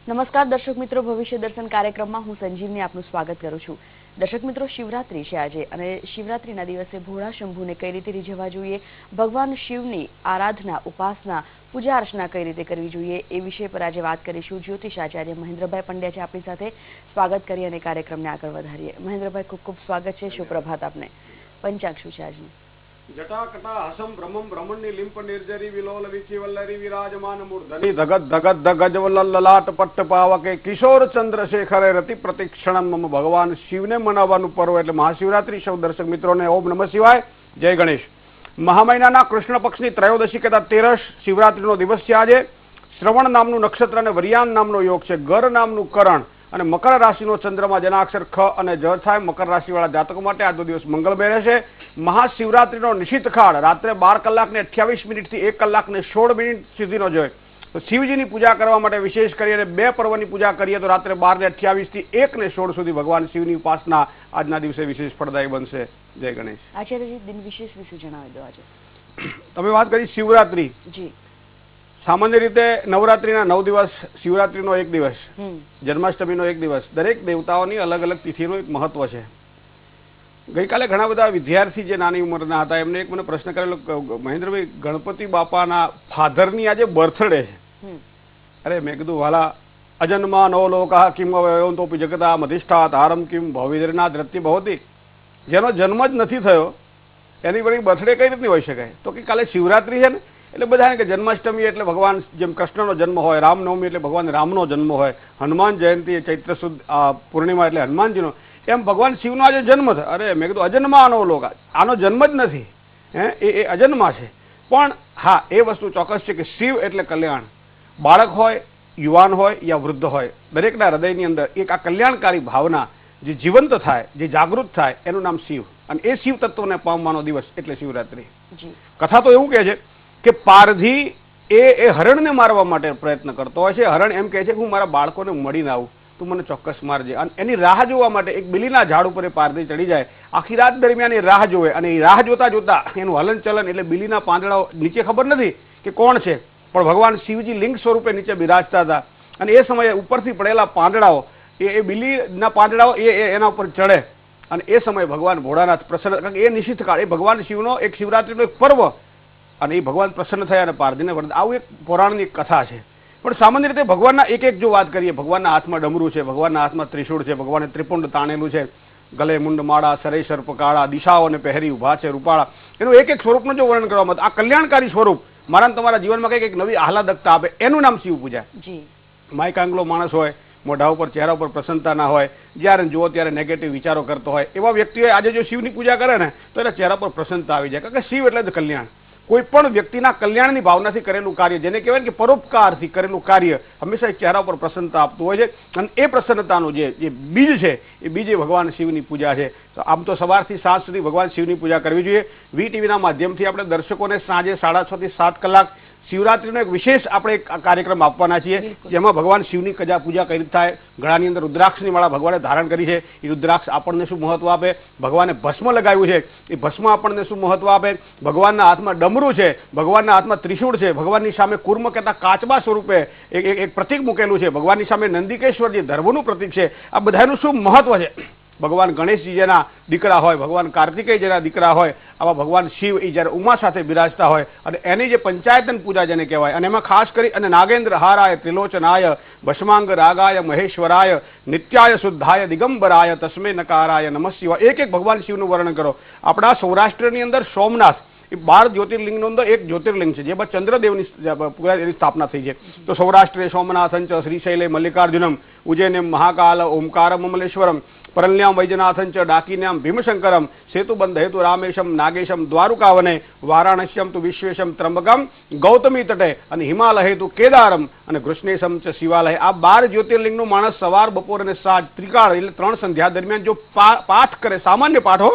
નમસ્કાર દર્શક મિત્રો, ભવિષ્ય દર્શન કાર્યક્રમમાં હું સંજીવની આપનું સ્વાગત કરું છું। દર્શક મિત્રો, શિવરાત્રી છે આજે અને શિવરાત્રીના દિવસે ભોળા શંભુને કઈ રીતે રીઝવવા જોઈએ, ભગવાન શિવની આરાધના, ઉપાસના, પૂજા અર્ચના કઈ રીતે કરવી જોઈએ એ વિષય પર આજે વાત કરીશું। જ્યોતિષ આચાર્ય મહેન્દ્રભાઈ પંડ્યા છે આપણી સાથે। સ્વાગત કરી અને કાર્યક્રમને આગળ વધારીએ। મહેન્દ્રભાઈ, ખૂબ ખૂબ સ્વાગત છે, શુભપ્રભાત આપને। પંચાંગ શું છે આજનું? જટાકટા હસમ ભ્રમમ ભ્રમણની લિંપ નિર્જરી વિલોલ વિચી વલ્લરી વિરાજમાન મૂર્ધની ધગત ધગત ધગજ લલાટ પટ્ટ પાવકે કિશોર ચંદ્રશેખરે રતિ પ્રતિક્ષણમ મમ ભગવાન શિવને મનાવવાનું પર્વ એટલે મહાશિવરાત્રી। સૌ દર્શક મિત્રોને ઓમ નમઃ શિવાય, જય ગણેશ। મહા મહિનાના કૃષ્ણ પક્ષની ત્રયોદશી કહેતા તેરસ શિવરાત્રીનો દિવસ છે આજે। શ્રવણ નામનું નક્ષત્ર અને વરિયાન નામનો યોગ છે। ગર નામનું કરણ અને મકર રાશિનો ચંદ્રમાં જનાક્ષર ખ અને જ થાય। મકર રાશિવાળા જાતકો માટે આજનો દિવસ મંગળમય રહેશે। મહાશિવરાત્રીનો નિશિત કાળ રાત્રે 12 કલાક ને 28 મિનિટથી 1 કલાક ને 16 મિનિટ સુધીનો જોઈએ। તો શિવજીની પૂજા કરવા માટે વિશેષ કરીને બે પર્વની પૂજા કરીએ તો રાત્રે 12 ને 28 થી 1 ને 16 સુધી ભગવાન શિવની ઉપાસના આજના દિવસે વિશેષ ફળદાયી બનશે। જય ગણેશ। આચાર્યજી, દિન વિશેષ વિશે જણાવી દો આજે। તમે વાત કરી શિવરાત્રી જી। સામાન્ય રીતે નવરાત્રીના 9 દિવસ, શિવરાત્રીનો 1 દિવસ, જન્માષ્ટમીનો 1 દિવસ, દરેક દેવતાઓની અલગ અલગ તિથિનું એક મહત્વ છે। ગઈકાલે ઘણા બધા વિદ્યાર્થી જે નાની ઉંમરના હતા એમને એક મને પ્રશ્ન કરેલો, મહેન્દ્રભાઈ, ગણપતિ બાપાના ફાધરની આજે બર્થડે છે। અરે મેં કીધું, વાલા, અજન્મા નવ લોકા કિમ અવયવંતોપી જગતા મધિષ્ઠા તારમ કિમ ભવિદરના દ્રત્ય ભવતી। જેનો જન્મ જ નથી થયો એની વળી બર્થડે કઈ રીતની હોઈ શકે? તો કે કાલે શિવરાત્રી છે ને એટલે બધાને કે જન્માષ્ટમી એટલે ભગવાન જેમ કૃષ્ણનો જન્મ હોય, રામનવમી એટલે ભગવાન રામનો જન્મ હોય, હનુમાન જયંતિ ચૈત્ર સુદ પૂર્ણિમા એટલે હનુમાનજીનો, એમ ભગવાન શિવનો આજે જન્મ થાય। અરે મેં કીધું, અજન્મા નો લોક, આનો જન્મ જ નથી, એ અજન્મા છે। પણ હા, એ વસ્તુ ચોક્કસ છે કે શિવ એટલે કલ્યાણ। બાળક હોય, યુવાન હોય યા વૃદ્ધ હોય, દરેકના હૃદયની અંદર એક આ કલ્યાણકારી ભાવના જે જીવંત થાય, જે જાગૃત થાય, એનું નામ શિવ। અને એ શિવ તત્વને પામવાનો દિવસ એટલે શિવરાત્રી। કથા તો એવું કહે છે કે પારધી એ હરણને મારવા માટે પ્રયત્ન કરતો હોય છે। હરણ એમ કહે છે કે હું મારા બાળકોને મળીને આવું, તું મને ચોક્કસ મારજે। અને એની રાહ જોવા માટે એક બિલીના ઝાડ ઉપર એ પારધી ચડી જાય, આખી રાત દરમિયાન એ રાહ જોવે અને એ રાહ જોતા જોતા એનું હલનચલન એટલે બિલીના પાંદડાઓ નીચે ખબર નથી કે કોણ છે, પણ ભગવાન શિવજી લિંગ સ્વરૂપે નીચે બિરાજતા હતા અને એ સમયે ઉપરથી પડેલા પાંદડાઓ એ બિલીના પાંદડાઓ એના ઉપર ચડે અને એ સમયે ભગવાન ભોળાનાથ પ્રસન્ન, કારણ કે એ નિશ્ચિત કાળ, એ ભગવાન શિવનો એક શિવરાત્રીનો એક પર્વ અને એ ભગવાન પ્રસન્ન થયા અને પારધીને વરદ, આવું એક પુરાણની કથા છે। પણ સામાન્ય રીતે ભગવાનના એક જો વાત કરીએ, ભગવાનના હાથમાં ડમરું છે, ભગવાનના હાથમાં ત્રિશૂળ છે, ભગવાને ત્રિપુંડ તાણેલું છે, ગલે મુંડ માળા, સરે સર્પ કાળા, દિશાઓને પહેરી ઉભા છે રૂપાળા, એનું એક સ્વરૂપનું જો વર્ણન કરવામાં આવે, આ કલ્યાણકારી સ્વરૂપ મારા તમારા જીવનમાં કંઈક નવી આહલાદકતા આપે, એનું નામ શિવ પૂજા। માયકાંગલો માણસ હોય, મોઢા ઉપર ચહેરા ઉપર પ્રસન્નતા ના હોય, જ્યારે જુઓ ત્યારે નેગેટિવ વિચારો કરતો હોય, એવા વ્યક્તિઓએ આજે જો શિવની પૂજા કરે ને તો એના ચહેરા પર પ્રસન્નતા આવી જાય, કારણ કે શિવ એટલે જ કલ્યાણ। કોઈ પણ વ્યક્તિના કલ્યાણની ભાવનાથી કરેલું કાર્ય, જેને કહેવાય કે પરોપકારથી કરેલું કાર્ય હંમેશા ચહેરા પર પ્રસન્નતા આપતું હોય છે અને એ પ્રસન્નતાનું જે બીજ છે એ બીજે ભગવાન શિવની પૂજા છે। તો આમ તો સવારથી સાંજ સુધી ભગવાન શિવની પૂજા કરવી જોઈએ। વીટીવીના માધ્યમથી આપણે દર્શકોને સાંજે 6:30 થી 7 કલાક શિવરાત્રીનો એક વિશેષ આપણે કાર્યક્રમ આપવાના છીએ, જેમાં ભગવાન શિવની પૂજા કઈ રીતે થાય, ગળાની અંદર રુદ્રાક્ષની માળા ભગવાને ધારણ કરી છે, એ રુદ્રાક્ષ આપણને શું મહત્વ આપે, ભગવાને ભસ્મ લગાવ્યું છે એ ભસ્મ આપણને શું મહત્વ આપે, ભગવાનના હાથમાં ડમરું છે, ભગવાનના હાથમાં ત્રિશૂળ છે, ભગવાનની સામે કુર્મ કહેતા કાચબા સ્વરૂપે એક પ્રતીક મૂકેલું છે, ભગવાનની સામે નંદિકેશ્વર જે ધર્મનું પ્રતીક છે, આ બધાનું શું મહત્વ છે। ભગવાન ગણેશજી જેના દીકરા હોય, ભગવાન કાર્તિકેય જેના દીકરા હોય, આવા ભગવાન શિવ એ જ્યારે ઉમા સાથે બિરાજતા હોય અને એની જે પંચાયતન પૂજા જેને કહેવાય, અને એમાં ખાસ કરી અને નાગેન્દ્ર હારાય ત્રિલોચનાય ભસ્માંગ રાગાય મહેશ્વરાય નિત્યાય શુદ્ધાય દિગંબરાય તસ્મે નકારાય નમઃ શિવાય, એક ભગવાન શિવનું વર્ણન કરો। આપણા સૌરાષ્ટ્રની અંદર સોમનાથ એ 12 જ્યોતિર્લિંગનો અંદર એક જ્યોતિર્લિંગ છે, જેમાં ચંદ્રદેવની એની સ્થાપના થઈ છે। તો સૌરાષ્ટ્રે સોમનાથંચ શ્રીશૈલે મલ્લિકાર્જુનમ ઉજ્જૈનેમ મહાકાલ ઓમકારમ અમલેશ્વરમ પરલ્યામ વૈજનાથંચ ડાકીન્યામ ભીમશંકરમ સેતુબંધ હેતુ રામેશમ નાગેશમ દ્વારુકાવને વારાણસ્યમ તુ વિશ્વેશમ ત્રંબકમ ગૌતમી તટે અને હિમાલય હેતુ કેદારમ અને કૃષ્ણેશમ ચ શિવાલય। આ 12 જ્યોતિર્લિંગનું માણસ સવાર, બપોર અને સાંજ ત્રિકાળ એટલે 3 સંધ્યા દરમિયાન જો પાઠ કરે, સામાન્ય પાઠો,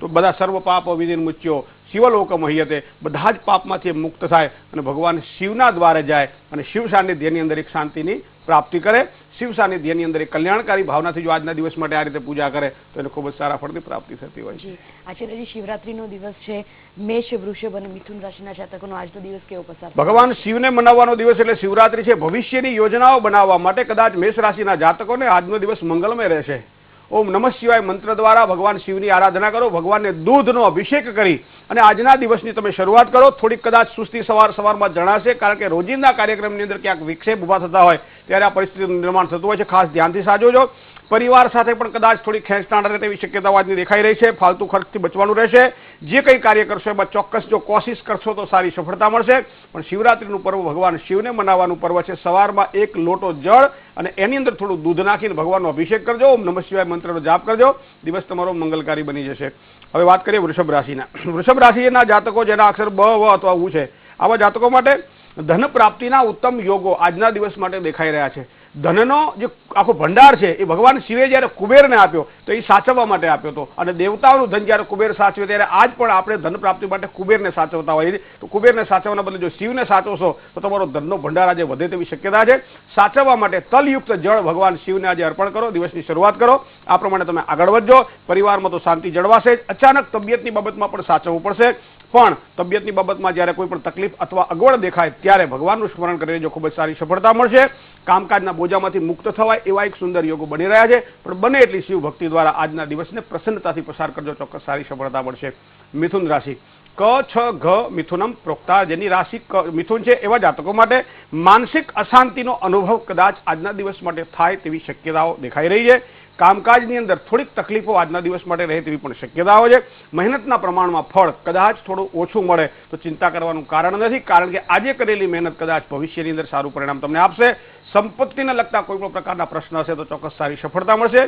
તો બધા સર્વ પાપ વિધિન મુચ્યો, શિવલોક મહ્યતે, બધા જ પાપમાંથી મુક્ત થાય અને ભગવાન શિવના દ્વારે જાય અને શિવ સાનિધ્યની અંદર એક શાંતિની પ્રાપ્તિ કરે, શિવ સાનિધ્યની અંદર એક કલ્યાણકારી ભાવનાથી જો આજના દિવસ માટે આ રીતે પૂજા કરે તો એને ખૂબ જ સારા ફળની પ્રાપ્તિ થતી હોય છે. આચાર્યજી, શિવરાત્રીનો દિવસ છે. મેષ, વૃષભ અને મિથુન રાશિના જાતકોનો આજનો દિવસ કેવો પસાર? ભગવાન શિવને મનાવવાનો દિવસ એટલે શિવરાત્રી છે. ભવિષ્યની યોજનાઓ બનાવવા માટે કદાચ મેષ રાશિના જાતકોને આજનો દિવસ મંગલમય રહેશે. ઓમ નમઃ શિવાય મંત્ર દ્વારા ભગવાન શિવની આરાધના કરો, ભગવાનને દૂધનો અભિષેક કરી અને આજના દિવસની તમે શરૂઆત કરો. થોડીક કદાચ સુસ્તી સવારમાં જણાશે, કારણ કે રોજિંદા કાર્યક્રમની અંદર ક્યાંક વિક્ષેપ ઉભા થતા હોય ત્યારે આ પરિસ્થિતિનું નિર્માણ થતું હોય છે. ખાસ ધ્યાનથી સાચવજો. પરિવાર સાથે પણ કદાચ થોડી ખેંચતાણ રહે તેવી શક્યતાઓ આજની દેખાઈ રહી છે. ફાલતુ ખર્ચથી બચવાનું રહેશે. જે કંઈ કાર્ય કરશો એમાં ચોક્કસ જો કોશિશ કરશો તો સારી સફળતા મળશે. પણ શિવરાત્રીનું પર્વ ભગવાન શિવને મનાવવાનું પર્વ છે. સવારમાં એક લોટો જળ અને એની અંદર થોડું દૂધ નાખીને ભગવાનનો અભિષેક કરજો. ઓમ નમઃ શિવાય મંત્રનો જાપ કરજો. દિવસ તમારો મંગલકારી બની જશે. હવે વાત કરીએ વૃષભ રાશિના. વૃષભ રાશિના જાતકો જેના અક્ષર બ, વ અથવા ઉ છે, આવા જાતકો માટે ધન પ્રાપ્તિના ઉત્તમ યોગો આજના દિવસ માટે દેખાઈ રહ્યા છે. ધનનો જે આખો ભંડાર છે એ ભગવાન શિવે જ્યારે કુબેરને આપ્યો તો એ સાચવવા માટે આપ્યો હતો, અને દેવતાઓનું ધન જ્યારે કુબેર સાચવે ત્યારે આજ પણ આપણે ધન પ્રાપ્તિ માટે કુબેરને સાચવતા હોઈએ. તો કુબેરને સાચવવાના બદલે જો શિવને સાચવશો તો તમારો ધનનો ભંડાર આજે વધે તેવી શક્યતા છે. સાચવવા માટે તલયુક્ત જળ ભગવાન શિવને આજે અર્પણ કરો. દિવસની શરૂઆત કરો. આ પ્રમાણે તમે આગળ વધજો. પરિવારમાં તો શાંતિ જળવાશે જ. અચાનક તબિયતની બાબતમાં પણ સાચવવું પડશે, પણ તબિયતની બાબતમાં જ્યારે કોઈ પણ તકલીફ અથવા અગવડ દેખાય ત્યારે ભગવાનનું સ્મરણ કરી લેજો. ખૂબ જ સારી સફળતા મળશે. કામકાજના બોજામાંથી મુક્ત થવાય એવા એક સુંદર યોગો બની રહ્યા છે. પણ બને એટલી શિવ ભક્તિ દ્વારા આજના દિવસને પ્રસન્નતાથી પસાર કરજો. ચોક્કસ સારી સફળતા મળશે. મિથુન રાશિ. ક, છ, ઘ મિથુનમ પ્રોક્તા, જેની રાશિ મિથુન છે એવા જાતકો માટે માનસિક અશાંતિનો અનુભવ કદાચ આજના દિવસ માટે થાય તેવી શક્યતાઓ દેખાઈ રહી છે. કામકાજની અંદર થોડીક તકલીફો આજના દિવસ માટે રહે તેવી પણ શક્યતાઓ છે. મહેનતના પ્રમાણમાં ફળ કદાચ થોડું ઓછું મળે તો ચિંતા કરવાનું કારણ નથી, કારણ કે આજે કરેલી મહેનત કદાચ ભવિષ્યની અંદર સારું પરિણામ તમને આપશે. સંપત્તિને લગતા કોઈ પણ પ્રકારના પ્રશ્ન હશે તો ચોક્કસ સારી સફળતા મળશે.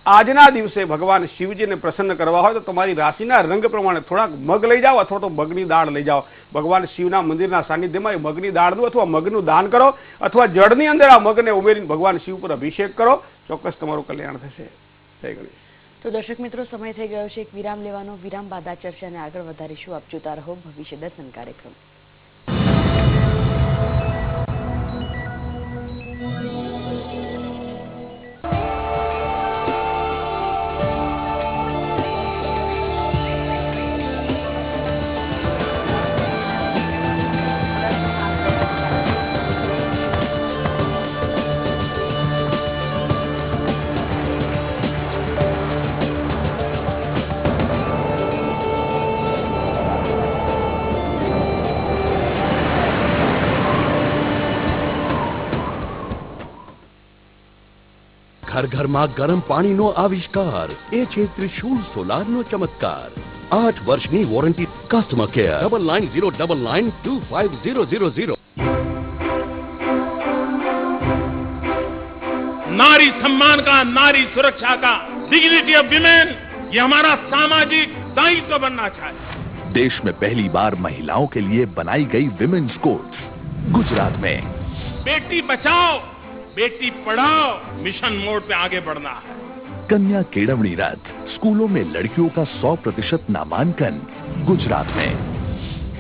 આજના દિવસે ભગવાન શિવજીને પ્રસન્ન કરવા હોય તો તમારી રાશિના રંગ પ્રમાણે થોડાક મગ લઈ જાઓ અથવા તો મગની દાળ લઈ જાઓ. ભગવાન શિવના મંદિરના સાનિધ્યમાં એ મગની દાળનું અથવા મગનું દાન કરો, અથવા જળની અંદર આ મગને ઉમેરીને ભગવાન શિવ પર અભિષેક કરો. ચોક્કસ તમારું કલ્યાણ થશે. જય ગણેશ. તો દર્શક મિત્રો, સમય થઈ ગયો છે એક વિરામ લેવાનો. વિરામ બાદ આ ચર્ચાને આગળ વધારીશું. આપ જોતા રહો ભવિષ્ય દર્શન કાર્યક્રમ. ઘર ઘરમાં ગરમ પાણીનો આવિષ્કાર એ છે ત્રિશુલ સોલારનો ચમત્કાર. 8 વર્ષની વોરંટી. Customer care 9909925000. नारी सम्मान का, नारी सुरक्षा का, डिग्निटी ऑफ विमेन, ये हमारा सामाजिक दायित्व बनना चाहिए. देश में पहली बार महिलाओं के लिए बनाई गई विमेन्स कोर्ट गुजरात में. बेटी बचाओ बेटी पढ़ाओ मिशन मोड पे आगे बढ़ना है. कन्या केळवणी रथ. स्कूलों में लड़कियों का 100% नामांकन गुजरात में.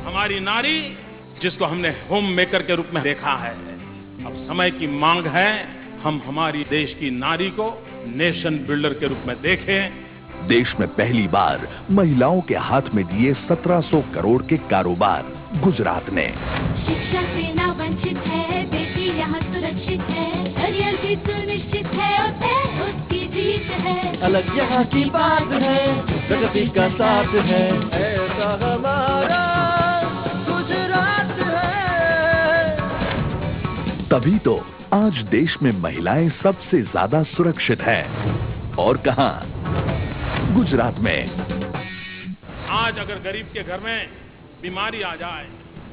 हमारी नारी, जिसको हमने होम मेकर के रूप में देखा है, अब समय की मांग है हम हमारी देश की नारी को नेशन बिल्डर के रूप में देखें. देश में पहली बार महिलाओं के हाथ में दिए 1700 करोड़ के कारोबार गुजरात ने. शिक्षा से ना वंचित है बेटी यहाँ सुरक्षित है. करियर भी सुनिश्चित है और उसकी जीत है. अलग यहाँ की बात है, प्रगति का साथ है, ऐसा हमारा गुजरात है. तभी तो आज देश में महिलाएं सबसे ज्यादा सुरक्षित हैं. और कहां? गुजरात में. आज अगर गरीब के घर में बीमारी आ जाए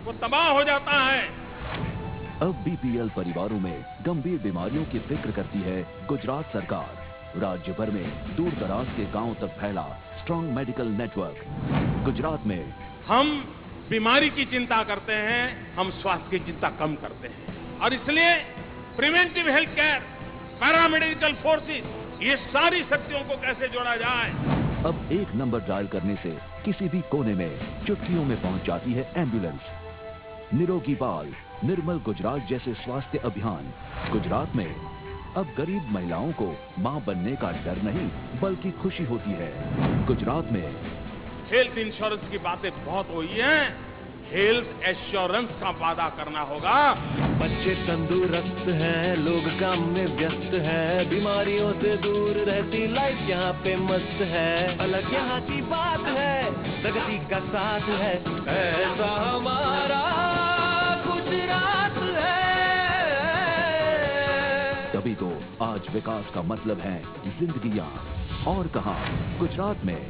वो तबाह हो जाता है. अब बीपीएल परिवारों में गंभीर बीमारियों की फिक्र करती है गुजरात सरकार. राज्य भर में दूर दराज के गांव तक फैला स्ट्रॉन्ग मेडिकल नेटवर्क. गुजरात में हम बीमारी की चिंता करते हैं, हम स्वास्थ्य की चिंता कम करते हैं. और इसलिए preventive health care, paramedical forces, ये सारी शक्तियों को कैसे जोड़ा जाए, अब एक नंबर डायल करने से किसी भी कोने में चुटकियों में पहुंच जाती है एम्बुलेंस। निरोगी बाल, निर्मल गुजरात जैसे स्वास्थ्य अभियान गुजरात में अब गरीब महिलाओं को मां बनने का डर नहीं बल्कि खुशी होती है। गुजरात में हेल्थ इंश्योरेंस की बातें बहुत हुई हैं, हेल्थ एश्योरेंस का वादा करना होगा। बच्चे तंदुरुस्त हैं, लोग काम में व्यस्त हैं, बीमारियों से दूर रहती लाइफ यहाँ पे मस्त है। अलग यहाँ की बात है, प्रगति का साथ है, ऐसा हमारा गुजरात है। तभी तो आज विकास का मतलब है जिंदगियां, और कहां गुजरात में।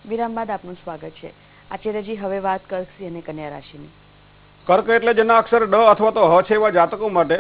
વિરામ બાદ આપનું સ્વાગત છે। આચાર્યજી, હવે વાત કર્ક સિંહ અને કન્યા રાશિની। કર્ક એટલે જેના અક્ષર ડ અથવા તો હ છે એવા જાતકો માટે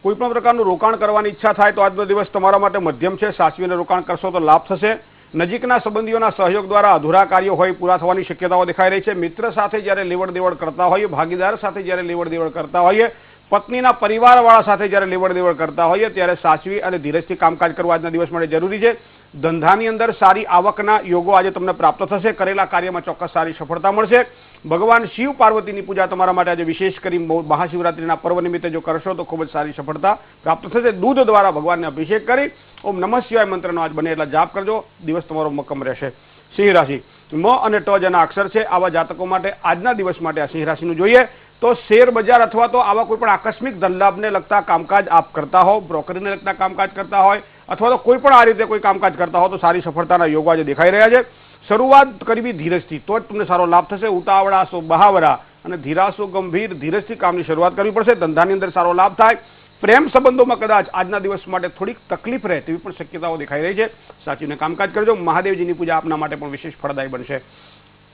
કોઈ પણ પ્રકારનું રોકાણ કરવાની ઈચ્છા થાય તો આજનો દિવસ તમારા માટે મધ્યમ છે। સાચવીને રોકાણ કરશો તો લાભ થશે। નજીકના સંબંધીઓના સહયોગ દ્વારા અધૂરા કાર્યો હોય પૂરા થવાની શક્યતાઓ દેખાઈ રહી છે। મિત્ર સાથે જ્યારે લેવડ દેવડ કરતા હોઈએ, ભાગીદાર સાથે જ્યારે લેવડ દેવડ કરતા હોઈએ, પત્નીના પરિવારવાળા સાથે જ્યારે લેવડ દેવડ કરતા હોઈએ ત્યારે સાચવી અને ધીરજથી કામકાજ કરવું આજના દિવસ માટે જરૂરી છે। ધંધાની અંદર સારી આવકના યોગો આજે તમને પ્રાપ્ત થશે। કરેલા કાર્યમાં ચોક્કસ સારી સફળતા મળશે। ભગવાન શિવ પાર્વતીની પૂજા તમારા માટે આજે વિશેષ કરી મહાશિવરાત્રિના પર્વ નિમિત્તે જો કરશો તો ખૂબ જ સારી સફળતા પ્રાપ્ત થશે। દૂધ દ્વારા ભગવાનને અભિષેક કરી ઓમ નમઃ શિવાય મંત્રનો આજ બને એટલા જાપ કરજો, દિવસ તમારો મક્કમ રહેશે। સિંહ રાશિ, મ અને ટ જેના અક્ષર છે આવા જાતકો માટે આજના દિવસ માટે આ સિંહ રાશિનું જોઈએ તો શેર બજાર અથવા તો આવા કોઈ પણ આકસ્મિક ધનલાભને લગતા કામકાજ આપ કરતા હો, બ્રોકરીને લગતા કામકાજ કરતા હોય અથવા તો કોઈ પણ આ રીતે કોઈ કામકાજ કરતા હો તો સારી સફળતાના યોગો આજે દેખાઈ રહ્યા છે। શરૂઆત કરવી ધીરજથી તો જ તમને સારો લાભ થશે। ઉતાવળાસો બહાવરા અને ધીરાસો ગંભીર, ધીરજથી કામની શરૂઆત કરવી પડશે। ધંધાની અંદર સારો લાભ થાય। પ્રેમ સંબંધોમાં કદાચ આજના દિવસ માટે થોડીક તકલીફ રહે તેવી પણ શક્યતાઓ દેખાઈ રહી છે। સાચીને કામકાજ કરજો। મહાદેવજીની પૂજા આપના માટે પણ વિશેષ ફળદાયી બનશે।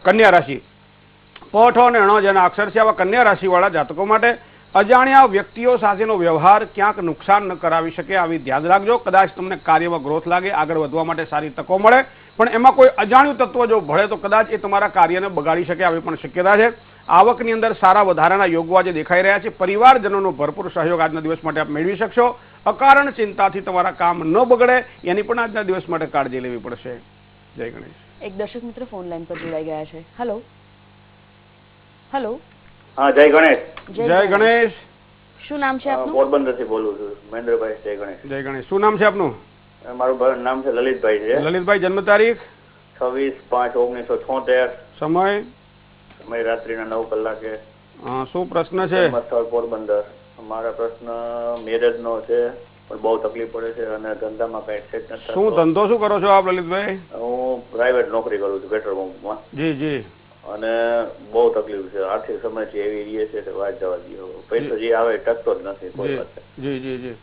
કન્યા રાશિ, પઠ અને ણ જેના અક્ષર છે આવા કન્યા રાશિવાળા જાતકો માટે અજાણ્યા વ્યક્તિઓ સાથેનો વ્યવહાર ક્યાંક નુકસાન ન કરાવી શકે આવી ધ્યાન રાખજો। કદાચ તમને કાર્યમાં ગ્રોથ લાગે, આગળ વધવા માટે સારી તકો મળે, પણ એમાં કોઈ અજાણ્યું તત્વ જો ભળે તો કદાચ એ તમારા કાર્યને બગાડી શકે આવી પણ શક્યતા છે। આવકની અંદર સારા વધારાના યોગો આજે દેખાઈ રહ્યા છે। પરિવારજનોનો ભરપૂર સહયોગ આજના દિવસ માટે આપ મેળવી શકશો। અકારણ ચિંતાથી તમારા કામ ન બગડે એની પણ આજના દિવસ માટે કાળજી લેવી પડશે। જય ગણેશ। એક દર્શક મિત્ર ફોન લાઈન પર જોડાઈ ગયા છે। Hello hello. હા, જય ગણેશ। જય ગણેશ। શું નામ છે આપનું? પોરબંદરથી બોલું છું, મહેન્દ્રભાઈ। જય ગણેશ। જય ગણેશ। શું નામ છે આપનું? મારું નામ છે લલિતભાઈ છે। લલિતભાઈ, જન્મ તારીખ? 26/5/1976। સમય? સમય રાત્રિના 9 કલાકે। શું પ્રશ્ન છે? સ્થળ પોરબંદર। મારા પ્રશ્ન મેરેજ નો છે, પણ બહુ તકલીફ પડે છે અને ધંધામાં કઈ સેટ નથી થતું। શું ધંધો શું કરો છો આપ લલિતભાઈ? હું પ્રાઇવેટ નોકરી કરું છું પેટ્રોલ પંપમાં। જી જી। અને બહુ તકલીફ છે, આર્થિક સમસ્યા એવી રહી છે કે વાત જવા દો। પૈસો જે આવે ટકતો જ નથી કોઈ વાત। જી જી જી।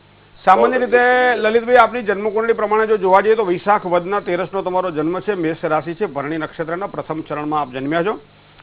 સામાન્ય રીતે લલિતભાઈ આપની જન્મકુંડળી પ્રમાણે જો જોવા જઈએ તો વૈશાખ વદના 13નો તમારો જન્મ છે, મેષ રાશિ છે, ભરણી નક્ષત્રના પ્રથમ ચરણમાં આપ જન્મ્યા છો।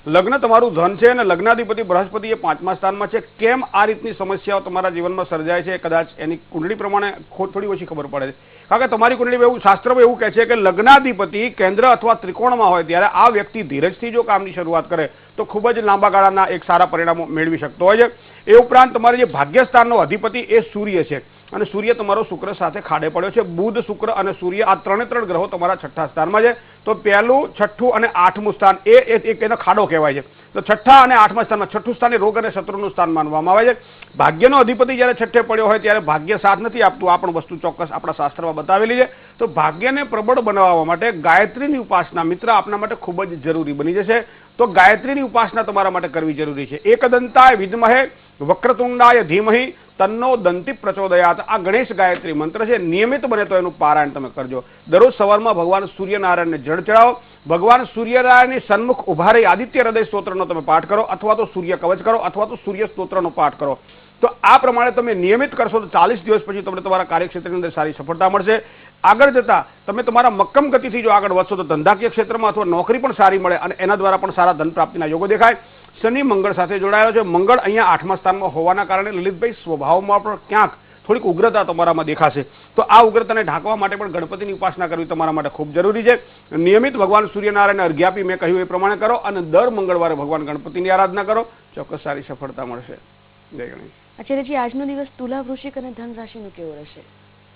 લગ્ન તમારું ધન છે અને લગ્નાધિપતિ બૃહસ્પતિ એ 5મા સ્થાનમાં છે। કેમ આ રીતની સમસ્યાઓ તમારા જીવનમાં સર્જાય છે કદાચ એની કુંડળી પ્રમાણે થોડી ઓછી ખબર પડે છે, કારણ કે તમારી કુંડળી એવું શાસ્ત્રમાં એવું કહે છે કે લગ્નાધિપતિ કેન્દ્ર અથવા ત્રિકોણમાં હોય ત્યારે આ વ્યક્તિ ધીરજથી જો કામની શરૂઆત કરે તો ખૂબ જ લાંબા ગાળાના એક સારા પરિણામો મેળવી શકતો હોય છે। એ ઉપરાંત તમારે જે ભાગ્યસ્થાનનો અધિપતિ એ સૂર્ય છે અને સૂર્ય તમારો શુક્ર સાથે ખાડે પડ્યો છે। બુધ, શુક્ર અને સૂર્ય આ ત્રણે ગ્રહો તમારા 6થા સ્થાનમાં છે। તો પહેલું, 6થું અને 8મું સ્થાન એક એનો ખાડો કહેવાય છે। તો 6થા અને 8મા સ્થાનમાં 6થું સ્થાન એ રોગ અને શત્રુનું સ્થાન માનવામાં આવે છે। ભાગ્યનો અધિપતિ જ્યારે 6થે પડ્યો હોય ત્યારે ભાગ્ય સાથ નથી આપતું, આ પણ વસ્તુ ચોક્કસ આપણા શાસ્ત્રમાં બતાવેલી છે। તો ભાગ્યને પ્રબળ બનાવવા માટે ગાયત્રીની ઉપાસના મિત્ર આપના માટે ખૂબ જ જરૂરી બની જશે। તો ગાયત્રીની ઉપાસના તમારા માટે કરવી જરૂરી છે। એકદંતાય વિદ્મહે વક્રતુંડાય ધીમહિ તન્નો દંતિ પ્રચોદયાત આ ગણેશ ગાયત્રી મંત્ર છે। નિયમિત બને તો એનું પારાયણ તમે કરજો। દરરોજ સવારમાં ભગવાન સૂર્યનારાયણને જળ ચડાવો। ભગવાન સૂર્યનારાયણની સન્મુખ ઉભા રહી આદિત્ય હૃદય સ્તોત્રનો તમે પાઠ કરો અથવા તો સૂર્ય કવચ કરો અથવા તો સૂર્ય સ્તોત્રનો પાઠ કરો। તો આ પ્રમાણે તમે નિયમિત કરશો તો 40 દિવસ પછી તમને તમારા કાર્યક્ષેત્રની અંદર સારી સફળતા મળશે। આગળ જતા તમે તમારા મક્કમ ગતિથી જો આગળ વધશો તો ધંધાકીય ક્ષેત્રમાં અથવા નોકરી પણ સારી મળે અને એના દ્વારા પણ સારા ધન પ્રાપ્તિના યોગો દેખાય। શનિ મંગળ સાથે જોડાયેલો છે। મંગળ અહીંયા 8મા સ્થાનમાં હોવાના કારણે લલિતભાઈ સ્વભાવમાં પણ ક્યાંક થોડીક ઉગ્રતા તમારામાં દેખાશે। તો આ ઉગ્રતાને ઢાંકવા માટે પણ ગણપતિની ઉપાસના કરવી તમારા માટે ખૂબ જરૂરી છે। નિયમિત ભગવાન સૂર્યનારાયણને અર્ઘ્ય આપી મેં કહ્યું એ પ્રમાણે કરો અને દર મંગળવારે ભગવાન ગણપતિની આરાધના કરો, ચોક્કસ સારી સફળતા મળશે। જય ગણેશ. આચાર્યજી, આજનો દિવસ તુલા, વૃશ્ચિક અને ધન રાશિનો કેવો રહેશે?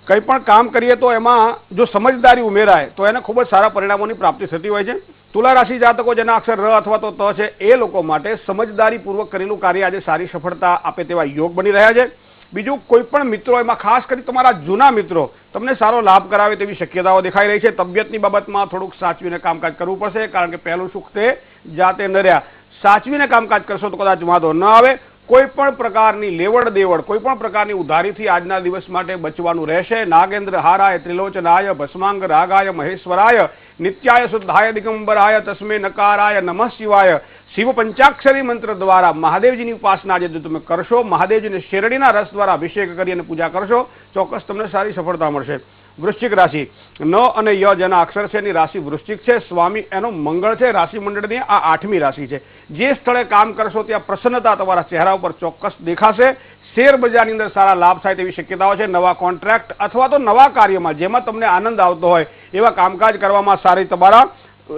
કંઈ પણ કામ કરીએ તો એમાં જો સમજદારી ઉમેરાય તો એને ખૂબ જ સારા પરિણામોની પ્રાપ્તિ થતી હોય છે. તુલા રાશિ જાતકો જેના અક્ષર ર અથવા તો ત છે એ લોકો માટે સમજદારીપૂર્વક કરેલું કાર્ય આજે સારી સફળતા આપે તેવા યોગ બની રહ્યા છે. બીજું, કોઈ પણ મિત્રો, એમાં ખાસ કરી તમારા જૂના મિત્રો તમને સારો લાભ કરાવે તેવી શક્યતાઓ દેખાઈ રહી છે. તબિયતની બાબતમાં થોડુંક સાચવીને કામકાજ કરવું પડશે, કારણ કે પહેલું સુખ તે જાતે ન રહ્યા. સાચવીને કામકાજ કરશો તો કદાચ વાંધો ન આવે. કોઈ પણ પ્રકારની લેવડ દેવડ, કોઈ પણ પ્રકારની ઉધારીથી આજના દિવસ માટે બચવાનું રહેશે. નાગેન્દ્ર હારાય ત્રિલોચનાય ભસ્માંગ રાગાય મહેશ્વરાય નિત્યાય શુદ્ધાય દિગંબરાય તસ્મે નકારાય નમઃ શિવાય શિવ પંચાક્ષરી મંત્ર દ્વારા મહાદેવજીની ઉપાસના આજે જો તમે કરશો, મહાદેવજીને શેરડીના રસ દ્વારા અભિષેક કરી અને પૂજા કરશો, ચોક્કસ તમને સારી સફળતા મળશે. વૃશ્ચિક રાશિ, ન અને ય જેના અક્ષર છે એની રાશિ વૃશ્ચિક છે. સ્વામી એનો મંગળ છે. રાશિ મંડળની આ 8મી રાશિ છે. જે સ્થળે કામ કરશો ત્યાં પ્રસન્નતા તમારા ચહેરા ઉપર ચોક્કસ દેખાશે. શેર બજારની અંદર સારા લાભ થાય તેવી શક્યતાઓ છે. નવા કોન્ટ્રાક્ટ અથવા તો નવા કાર્યમાં જેમાં તમને આનંદ આવતો હોય એવા કામકાજ કરવામાં સારી, તમારા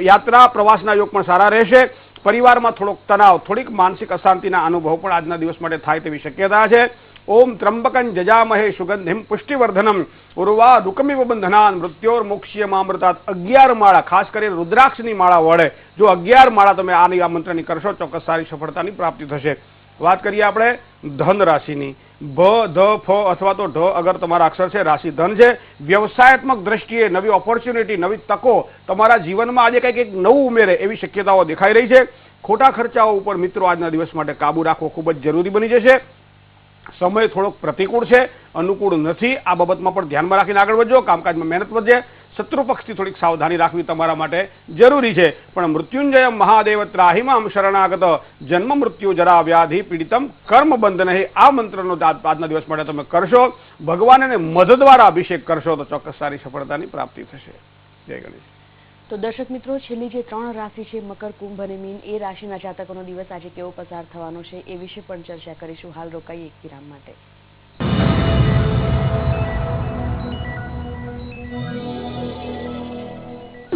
યાત્રા પ્રવાસના યોગ પણ સારા રહેશે. પરિવારમાં થોડોક તણાવ, થોડીક માનસિક અશાંતિના અનુભવ પણ આજના દિવસ માટે થાય તેવી શક્યતા છે. ઓમ ત્રંબકં જજામહે સુગંધિમ પુષ્ટિવર્ધનમ ઉર્વા રૂકમિવ બંધનાન મૃત્યોર્મોક્ષ્યમામૃતાત. 11 માળા, ખાસ કરીને રુદ્રાક્ષની માળા વડે જો 11 માળા તમે આ મંત્રની કરશો, ચોક્કસ સારી સફળતાની પ્રાપ્તિ થશે. વાત કરીએ આપણે ધન રાશિની. ભ, ધ, ફ અથવા તો ઢ અગર તમારા અક્ષર છે, રાશિ ધન છે. વ્યવસાયાત્મક દ્રષ્ટિએ નવી ઓપોર્ચ્યુનિટી, નવી તકો તમારા જીવનમાં આજે કંઈક એક નવું ઉમેરે એવી શક્યતાઓ દેખાઈ રહી છે. ખોટા ખર્ચાઓ ઉપર મિત્રો આજના દિવસ માટે કાબુ રાખવો ખૂબ જ જરૂરી બની જશે. સમય થોડોક પ્રતિકૂળ છે, અનુકૂળ નથી. આ બાબતમાં પણ ધ્યાનમાં રાખીને આગળ વધજો. કામકાજમાં મહેનત વધે. શત્રુ પક્ષથી થોડીક સાવધાની રાખવી તમારા માટે જરૂરી છે. પણ મૃત્યુંજય મહાદેવ ત્રાહિમામ શરણાગત જન્મ મૃત્યુ જરા વ્યાધિ પીડિતમ કર્મ બંધન. આ મંત્રનો આજના દિવસ માટે તમે કરશો, ભગવાનને મધ દ્વારા અભિષેક કરશો તો ચોક્કસ સારી સફળતાની પ્રાપ્તિ થશે. જય ગણેશ. તો દર્શક મિત્રો, છેલ્લી જે 3 રાશિ છે, મકર, કુંભ અને મીન, એ રાશિના જાતકોનો દિવસ આજે કેવો પસાર થવાનો છે એ વિશે પણ ચર્ચા કરીશું. હાલ રોકાઈએ એક વિરામ માટે.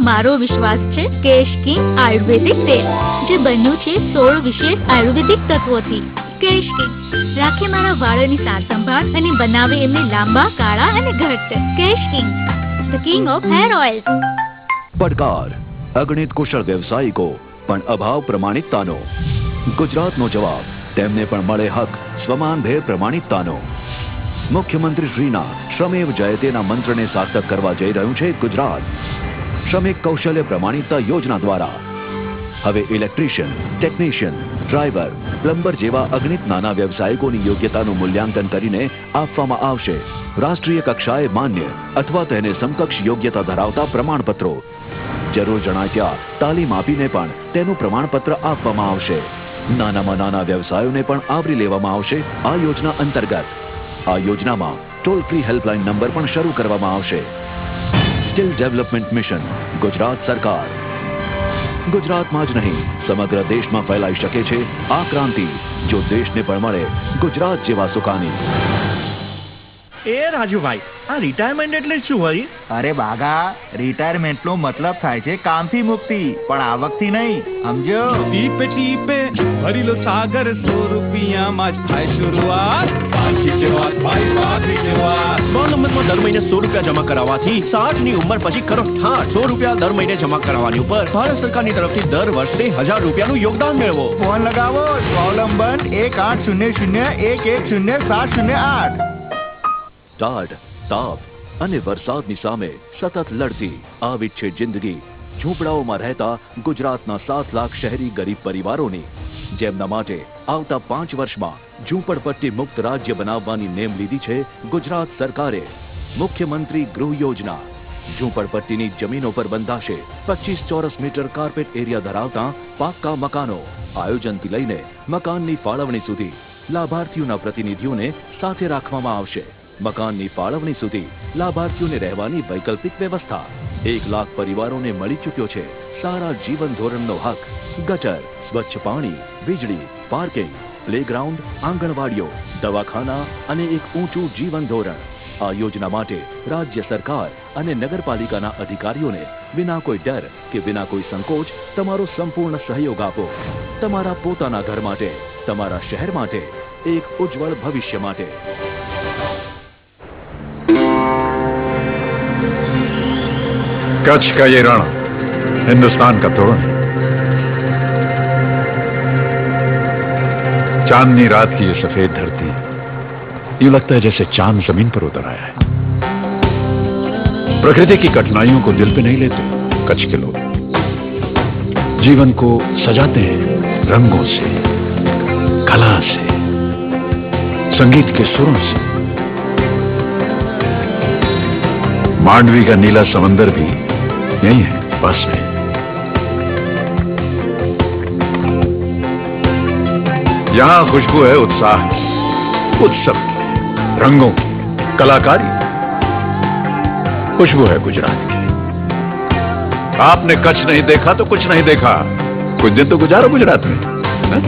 મારો વિશ્વાસ છે કેશ કિંગ આયુર્વેદિક તેલ, જે બન્યું છે 16 વિશેષ આયુર્વેદિક તત્વોથી. કેશ કિંગ રાખે મારા વાળની સાર સંભાળ અને બનાવે એમને લાંબા, કાળા અને ઘટ્ટ. Kesh King, the king of hair oil. પડકાર અગણિત કુશળ વ્યવસાયિકો પણ અભાવ પ્રમાણિકતાનો. ગુજરાતનો જવાબ તેમને પણ મળે હક સ્વમાનભેર પ્રમાણિકતાનો. મુખ્યમંત્રી શ્રીના શ્રમેવ જયતેના મંત્રને સાર્થક કરવા જઈ રહ્યું છે ગુજરાત. શ્રમિક કૌશલ્ય પ્રમાણિકતા યોજના દ્વારા હવે ઇલેક્ટ્રિશિયન, ટેકનિશિયન, ડ્રાઈવર, પ્લમ્બર જેવા અગણિત નાના વ્યવસાયિકોની યોગ્યતાનું મૂલ્યાંકન કરીને આપવામાં આવશે રાષ્ટ્રીય કક્ષાએ માન્ય અથવા તેને સમકક્ષ યોગ્યતા ધરાવતા પ્રમાણપત્રો. જરૂર જણાય ત્યાં તાલીમ આપીને પણ તેનું પ્રમાણપત્ર આપવામાં આવશે. નાનામાં નાના વ્યવસાયોને પણ આવરી લેવામાં આવશે આ યોજના અંતર્ગત. આ યોજનામાં ટોલ ફ્રી હેલ્પલાઇન નંબર પણ શરૂ કરવામાં આવશે. સ્કિલ ડેવલપમેન્ટ મિશન, ગુજરાત સરકાર. ગુજરાતમાં જ નહીં, સમગ્ર દેશમાં ફેલાઈ શકે છે આ ક્રાંતિ, જો દેશને પણ મળે ગુજરાત જેવા સુકાની. એ રાજુભાઈ, આ રિટાયરમેન્ટ એટલે શું હોય? અરે બાગા, રિટાયરમેન્ટ નો મતલબ થાય છે કામથી મુક્તિ, પણ આવકથી નહીં, સમજો? ટીપે ટીપે ભરી લો સાગર, 100 રૂપિયામાં જ થાય શરૂઆત. સાચી છે વાત ભાઈ, સાચી છે વાત. સ્વાવલંબનમાં દર મહિને 100 રૂપિયા જમા કરાવવાથી 60 ની ઉંમર પછી કરો ઠાઠ. 100 રૂપિયા દર મહિને જમા કરાવવાની ઉપર ભારત સરકારની તરફથી દર વર્ષે 1000 રૂપિયાનું યોગદાન મેળવો. ફોન લગાવો, સ્વાવલંબન 1800110708. ટાઢ, તાપ અને વરસાદની સામે સતત લડતી આવી છે જિંદગી ઝૂંપડાઓમાં રહેતા ગુજરાતના 7 લાખ શહેરી ગરીબ પરિવારોની, જેમના માટે આવતા 5 વર્ષમાં ઝૂંપડપટ્ટી મુક્ત રાજ્ય બનાવવાની નેમ લીધી છે ગુજરાત સરકારે. મુખ્યમંત્રી ગૃહ યોજના. ઝૂંપડપટ્ટીની જમીનો પર બંધાશે 25 ચોરસ મીટર કાર્પેટ એરિયા ધરાવતા પાક્કા મકાનો. આયોજનથી લઈને મકાનની ફાળવણી સુધી લાભાર્થીઓના પ્રતિનિધિઓને સાથે રાખવામાં આવશે. મકાનની ફાળવણી સુધી લાભાર્થીઓને રહેવાની વૈકલ્પિક વ્યવસ્થા. 1 લાખ પરિવારોને મળી ચૂક્યો છે સારા જીવન ધોરણનો હક. ગટર, સ્વચ્છ પાણી, વીજળી, પાર્કિંગ, પ્લેગ્રાઉન્ડ, આંગણવાડીઓ, દવાખાના અને એક ઊંચું જીવન ધોરણ. આ યોજના માટે રાજ્ય સરકાર અને નગરપાલિકાના અધિકારીઓને વિના કોઈ ડર કે વિના કોઈ સંકોચ તમારો સંપૂર્ણ સહયોગ આપો. તમારા પોતાના ઘર માટે, તમારા શહેર માટે एक उज्जवल भविष्य માટે। कच्छ का ये रण हिंदुस्तान का तोरण है। चांदनी रात की ये सफेद धरती, यूं लगता है जैसे चांद जमीन पर उतर आया है। प्रकृति की कठिनाइयों को दिल पे नहीं लेते कच्छ के लोग, जीवन को सजाते हैं रंगों से, कला से, संगीत के सुरों से। मांडवी का नीला समंदर भी यही है पास में। यहां खुशबू है उत्साह की, उत्सव की, रंगों की, कलाकारी। खुशबू है गुजरात की। आपने कच्छ नहीं देखा तो कुछ नहीं देखा। कुछ दिन तो गुजारो गुजरात में, है?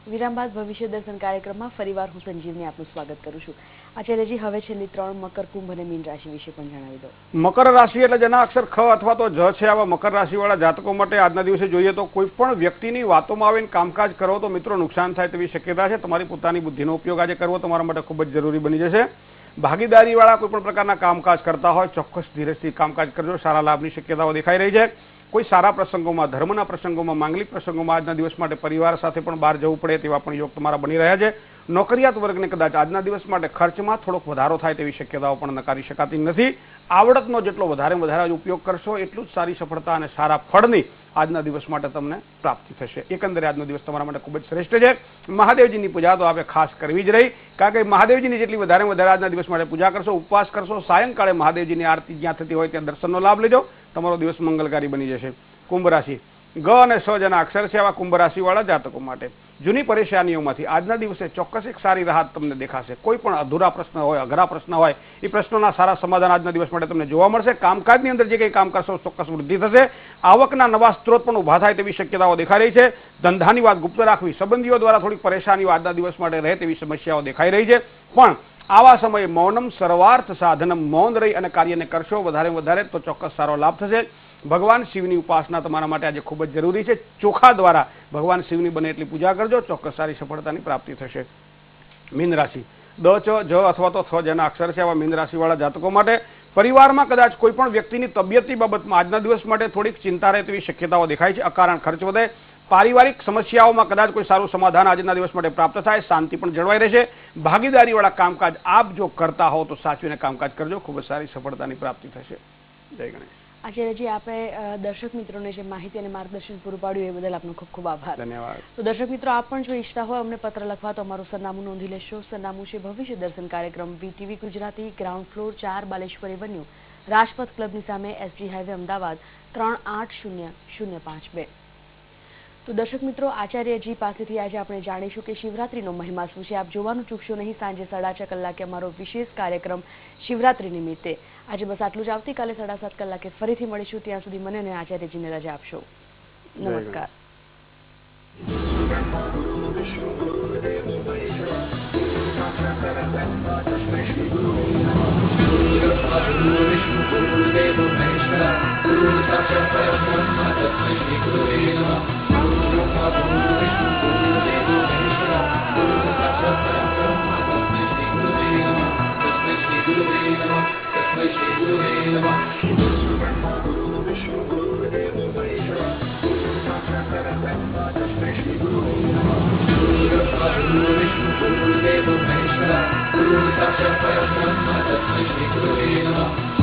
વિરામ બાદ ભવિષ્ય દર્શન કાર્યક્રમમાં ફરીવાર હું સંજીવની આપનું સ્વાગત કરું છું। આચાર્યજી, હવે છેલ્લી 3 મકર, કુંભ અને મીન રાશિ વિશે પણ જણાવી દો। મકર રાશિ એટલે જેના અક્ષર ખ અથવા તો જ છે, આવા મકર રાશિવાળા જાતકો માટે આજના દિવસે જોઈએ તો કોઈ પણ વ્યક્તિની વાતોમાં આવીને કામકાજ કરો તો મિત્રો નુકસાન થાય તેવી શક્યતા છે। તમારી પોતાની બુદ્ધિનો ઉપયોગ આજે કરવો તમારા માટે ખૂબ જ જરૂરી બની જશે। ભાગીદારીવાળા કોઈ પણ પ્રકારના કામકાજ કરતા હોય ચોક્કસ ધીરજથી કામકાજ કરજો, સારા લાભની શક્યતાઓ દેખાઈ રહી છે। કોઈ સારા પ્રસંગોમાં, ધર્મના પ્રસંગોમાં, માંગલિક પ્રસંગોમાં આજના દિવસ માટે પરિવાર સાથે પણ બહાર જવું પડે તેવા પણ યોગ તમારા બની રહ્યા છે। નોકરિયાત વર્ગને કદાચ આજના દિવસ માટે ખર્ચમાં થોડોક વધારો થાય તેવી શક્યતાઓ પણ નકારી શકાતી નથી। આવડતનો જેટલો વધારે ઉપયોગ કરશો એટલું જ સારી સફળતા અને સારા ફળની આજના દિવસ માટે તમને પ્રાપ્તિ થશે। એકંદરે આજનો દિવસ તમારા માટે ખૂબ જ શ્રેષ્ઠ છે। મહાદેવજીની પૂજા તો આપણે ખાસ કરવી જ રહી, કારણ કે મહાદેવજીની જેટલી વધારે આજના દિવસ માટે પૂજા કરશો, ઉપવાસ કરશો, સાયંકાળે મહાદેવજીની આરતી જ્યાં થતી હોય ત્યાં દર્શનનો લાભ લેજો, તમારો દિવસ મંગલકારી બની જશે। કુંભ રાશિ, ગ અને સ જેના અક્ષર છે, આવા કુંભ રાશિવાળા જાતકો માટે જૂની પરેશાનીઓમાંથી આજના દિવસે ચોક્કસ એક સારી રાહત તમને દેખાશે। કોઈ પણ અધૂરા પ્રશ્ન હોય, અઘરા પ્રશ્ન હોય, એ પ્રશ્નોના સારા સમાધાન આજના દિવસ માટે તમને જોવા મળશે। કામકાજની અંદર જે કંઈ કામ કરશો ચોક્કસ વૃદ્ધિ થશે। આવકના નવા સ્ત્રોત પણ ઉભા થાય તેવી શક્યતાઓ દેખાઈ રહી છે। ધંધાની વાત ગુપ્ત રાખવી, સંબંધીઓ દ્વારા થોડીક પરેશાનીઓ આજના દિવસ માટે રહે તેવી સમસ્યાઓ દેખાઈ રહી છે। પણ આવા સમયે મૌનમ સર્વાર્થ સાધનમ, મૌન રહી અને કાર્યને કરશો વધારે તો ચોક્કસ સારો લાભ થશે। ભગવાન શિવની ઉપાસના તમારા માટે આજે ખૂબ જ જરૂરી છે। ચોખા દ્વારા ભગવાન શિવની બને એટલી પૂજા કરજો, ચોક્કસ સારી સફળતાની પ્રાપ્તિ થશે। મીન રાશિ, દ, ચ, જ અથવા તો થ જેના અક્ષર છે, આવા મીન રાશિવાળા જાતકો માટે પરિવારમાં કદાચ કોઈ પણ વ્યક્તિની તબિયતની બાબતમાં આજના દિવસ માટે થોડીક ચિંતા રહે તેવી શક્યતાઓ દેખાય છે। અકારણ ખર્ચ વધે, પારિવારિક સમસ્યાઓમાં કદાચ કોઈ સારું સમાધાન આજના દિવસ માટે પ્રાપ્ત થાય, શાંતિ પણ જળવાઈ રહેશે। ભાગીદારીવાળા કામકાજ આપ જો કરતા હો તો સાચવીને કામકાજ કરજો, ખૂબ જ સારી સફળતાની પ્રાપ્તિ થશે। જય ગણેશ। આચાર્યજી, આપણે દર્શક મિત્રોને જે માહિતી અને માર્ગદર્શન પૂરું પાડ્યું એ બદલ આપનો ખૂબ ખૂબ આભાર। ધન્યવાદ। તો દર્શક મિત્રો, આપ પણ જો ઈચ્છતા હોય અમને પત્ર લખવા તો અમારું સરનામું નોંધી લેશો। સરનામું છે ભવિષ્ય દર્શન કાર્યક્રમ, VTV Gujarati, ground floor 4, Baleshwar avenue, Rajpath ક્લબની સામે, SG હાઈવે, અમદાવાદ 380052। તો દર્શક મિત્રો, આચાર્યજી પાસેથી આજે આપણે જાણીશું કે શિવરાત્રીનો મહિમા શું છે। આપ જોવાનું ચૂકશો નહીં સાંજે 6:30 કલાકે અમારો વિશેષ કાર્યક્રમ શિવરાત્રી નિમિત્તે। આજે બસ આટલું જ। આવતીકાલે 7:30 કલાકે ફરીથી મળીશું। ત્યાં સુધી મને અને આચાર્યજીને રજા આપશો। નમસ્કાર। Guru Sakshat Parabhrahma Tasmai Shri Gurave Namah।